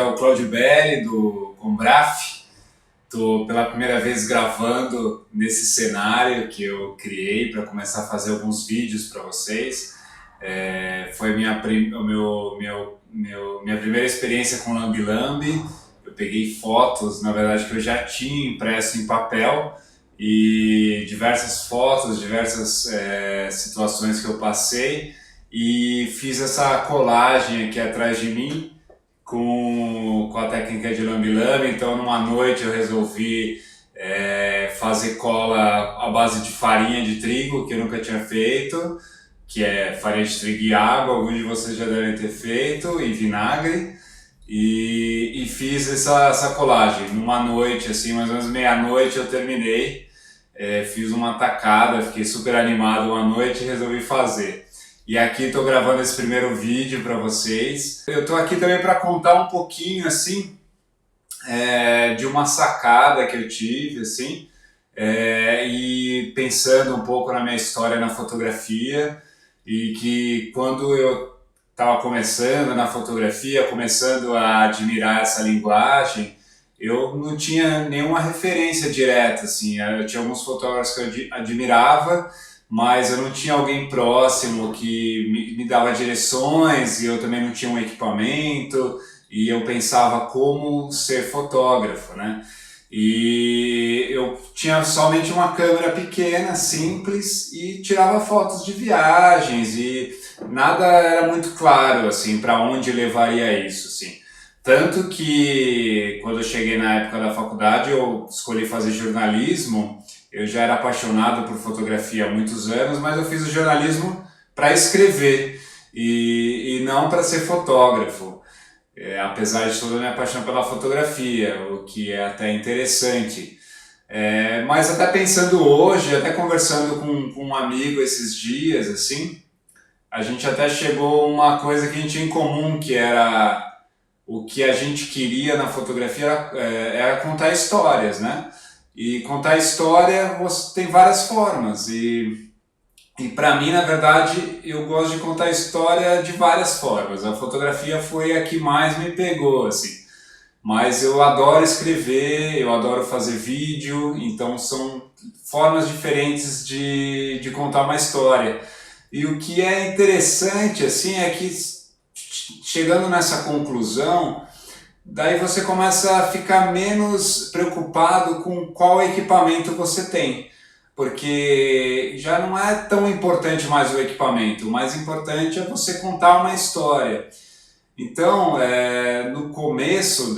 é o Claudio Belli, do Combraf. Estou pela primeira vez gravando nesse cenário que eu criei para começar a fazer alguns vídeos para vocês. Foi minha primeira experiência com Lambi Lambi. Eu peguei fotos, na verdade, que eu já tinha impresso em papel, e diversas fotos, diversas situações que eu passei, e fiz essa colagem aqui atrás de mim com a técnica de Lambi Lambi. Então, numa noite eu resolvi fazer cola à base de farinha de trigo, que eu nunca tinha feito, que é farinha de trigo e água, alguns de vocês já devem ter feito, e vinagre. E fiz essa colagem numa noite, assim, mais ou menos meia-noite eu terminei. Fiz uma tacada, fiquei super animado uma noite e resolvi fazer. E aqui estou gravando esse primeiro vídeo para vocês. Eu estou aqui também para contar um pouquinho, assim, de uma sacada que eu tive, assim, e pensando um pouco na minha história na fotografia, e que quando eu estava começando na fotografia, começando a admirar essa linguagem, eu não tinha nenhuma referência direta, assim. Eu tinha alguns fotógrafos que eu admirava, mas eu não tinha alguém próximo que me dava direções, e eu também não tinha um equipamento, e eu pensava como ser fotógrafo, né? E eu tinha somente uma câmera pequena, simples, e tirava fotos de viagens, e nada era muito claro, assim, para onde levaria isso, assim. Tanto que quando eu cheguei na época da faculdade, eu escolhi fazer jornalismo. Eu já era apaixonado por fotografia há muitos anos, mas eu fiz o jornalismo para escrever e não para ser fotógrafo. Apesar de toda a minha paixão pela fotografia, o que é até interessante. Mas até pensando hoje, até conversando com um amigo esses dias, assim, a gente até chegou a uma coisa que a gente tinha em comum, que era o que a gente queria na fotografia era contar histórias, né? E contar história tem várias formas, e para mim, na verdade, eu gosto de contar história de várias formas. A fotografia foi a que mais me pegou, assim. Mas eu adoro escrever, eu adoro fazer vídeo, então são formas diferentes de contar uma história. E o que é interessante, assim, é que chegando nessa conclusão, daí você começa a ficar menos preocupado com qual equipamento você tem. Porque já não é tão importante mais o equipamento, o mais importante é você contar uma história. Então, no começo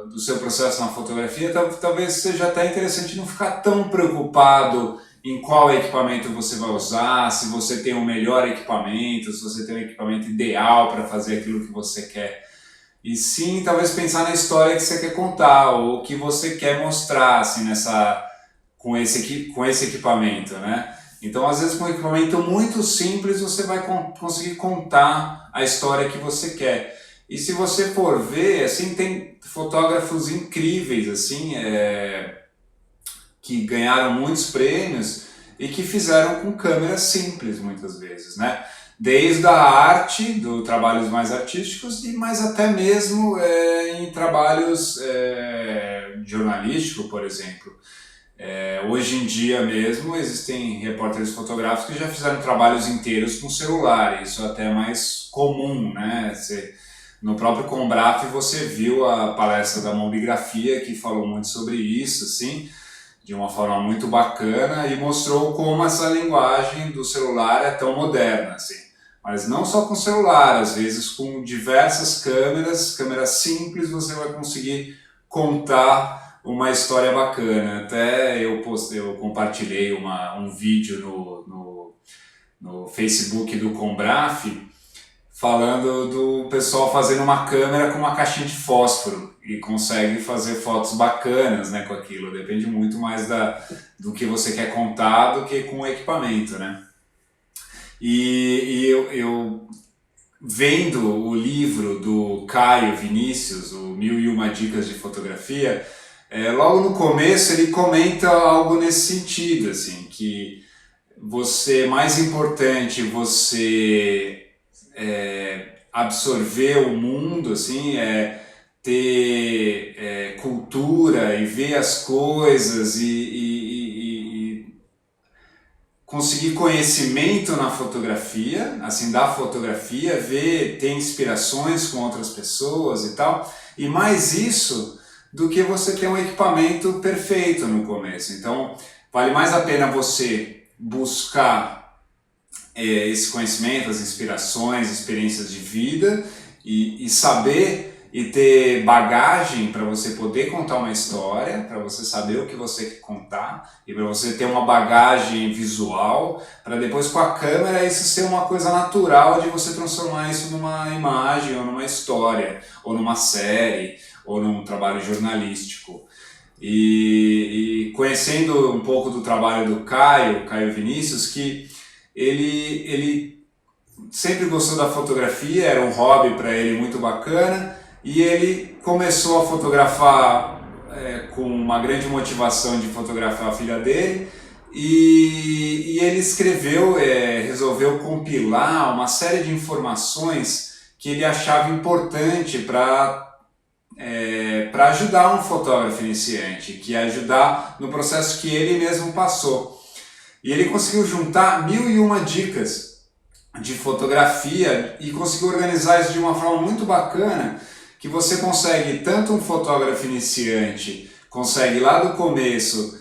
do seu processo na fotografia, talvez seja até interessante não ficar tão preocupado em qual equipamento você vai usar, se você tem o melhor equipamento, se você tem o equipamento ideal para fazer aquilo que você quer. E sim, talvez pensar na história que você quer contar, ou que você quer mostrar, assim, com esse equipamento, né? Então, às vezes, com um equipamento muito simples, você vai conseguir contar a história que você quer. E se você for ver, assim, tem fotógrafos incríveis, assim, que ganharam muitos prêmios e que fizeram com câmeras simples, muitas vezes, né? Desde a arte, do trabalhos mais artísticos, mas até mesmo em trabalhos jornalísticos, por exemplo. Hoje em dia mesmo existem repórteres fotográficos que já fizeram trabalhos inteiros com celular, isso até é mais comum, né? No próprio Combraf você viu a palestra da Mobigrafia, que falou muito sobre isso, assim, de uma forma muito bacana, e mostrou como essa linguagem do celular é tão moderna, assim. Mas não só com celular, às vezes com diversas câmeras simples, você vai conseguir contar uma história bacana. Até eu compartilhei um vídeo no Facebook do Combraf, falando do pessoal fazendo uma câmera com uma caixinha de fósforo e consegue fazer fotos bacanas, né, com aquilo. Depende muito mais do que você quer contar do que com o equipamento, né? E eu vendo o livro do Caio Vinícius, o 1001 Dicas de Fotografia, logo no começo ele comenta algo nesse sentido, assim, que mais importante você absorver o mundo, assim, ter cultura e ver as coisas e conseguir conhecimento na fotografia, assim, da fotografia, ver, ter inspirações com outras pessoas e tal, e mais isso do que você ter um equipamento perfeito no começo. Então, vale mais a pena você buscar esse conhecimento, as inspirações, experiências de vida e saber e ter bagagem para você poder contar uma história, para você saber o que você quer contar e para você ter uma bagagem visual, para depois com a câmera isso ser uma coisa natural de você transformar isso numa imagem ou numa história, ou numa série, ou num trabalho jornalístico. E conhecendo um pouco do trabalho do Caio Vinícius, que ele sempre gostou da fotografia, era um hobby para ele muito bacana, e ele começou a fotografar com uma grande motivação de fotografar a filha dele, e ele escreveu, resolveu compilar uma série de informações que ele achava importante para ajudar um fotógrafo iniciante, que ia ajudar no processo que ele mesmo passou. E ele conseguiu juntar 1001 dicas de fotografia e conseguiu organizar isso de uma forma muito bacana, que você consegue, tanto um fotógrafo iniciante, consegue lá do começo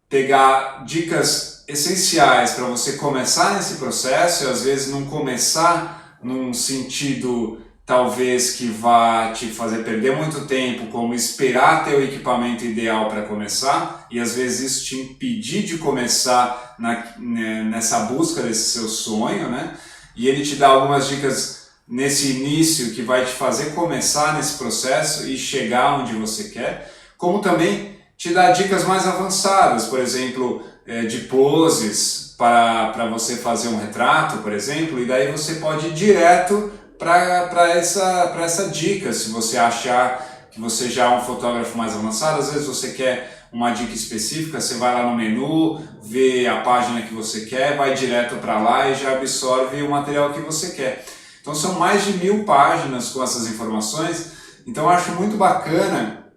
pegar dicas essenciais para você começar nesse processo, e às vezes não começar num sentido talvez que vá te fazer perder muito tempo, como esperar ter o equipamento ideal para começar, e às vezes isso te impedir de começar nessa busca desse seu sonho, né? E ele te dá algumas dicas nesse início que vai te fazer começar nesse processo e chegar onde você quer, como também te dá dicas mais avançadas, por exemplo, de poses para você fazer um retrato, por exemplo, e daí você pode ir direto para essa dica, se você achar que você já é um fotógrafo mais avançado. Às vezes você quer uma dica específica, você vai lá no menu, vê a página que você quer, vai direto para lá e já absorve o material que você quer. Então são mais de 1000 páginas com essas informações, então eu acho muito bacana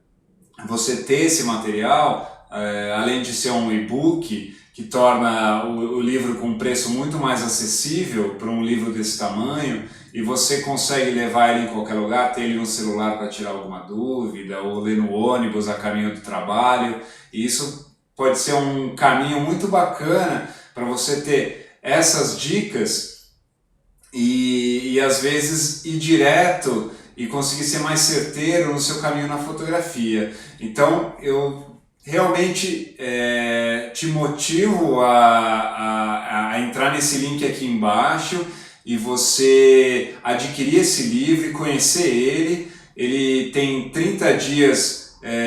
você ter esse material, além de ser um e-book, que torna o livro com um preço muito mais acessível para um livro desse tamanho, e você consegue levar ele em qualquer lugar, ter ele no celular para tirar alguma dúvida, ou ler no ônibus a caminho do trabalho, e isso pode ser um caminho muito bacana para você ter essas dicas e às vezes ir direto e conseguir ser mais certeiro no seu caminho na fotografia. Então eu realmente te motivo a entrar nesse link aqui embaixo e você adquirir esse livro e conhecer ele. Ele tem 30 dias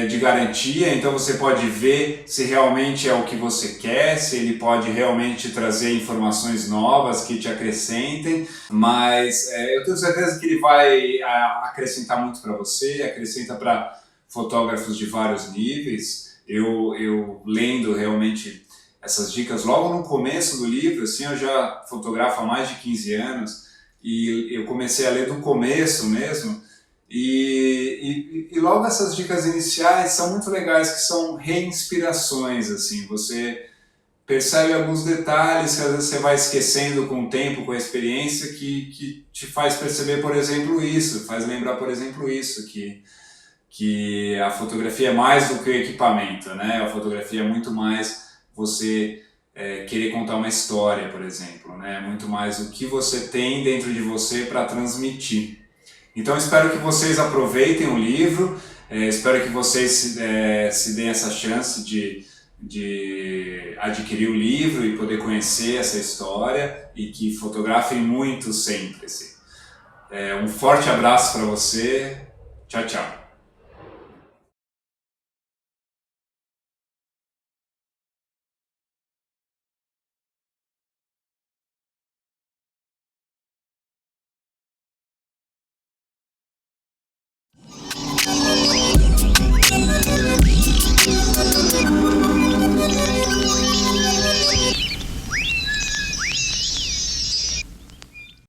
de garantia, então você pode ver se realmente é o que você quer, se ele pode realmente trazer informações novas que te acrescentem, mas eu tenho certeza que ele vai acrescentar muito para você, acrescenta para fotógrafos de vários níveis. Eu lendo realmente essas dicas logo no começo do livro, assim, eu já fotografo há mais de 15 anos e eu comecei a ler do começo mesmo. E logo essas dicas iniciais são muito legais, que são reinspirações, assim, você percebe alguns detalhes que às vezes você vai esquecendo com o tempo, com a experiência, que te faz perceber, por exemplo, isso, faz lembrar, por exemplo, isso, que a fotografia é mais do que o equipamento, né? A fotografia é muito mais você querer contar uma história, por exemplo, né? Muito mais o que você tem dentro de você para transmitir. Então espero que vocês aproveitem o livro, espero que vocês se deem essa chance de adquirir o livro e poder conhecer essa história e que fotografem muito sempre. Assim. Um forte abraço para você, tchau, tchau.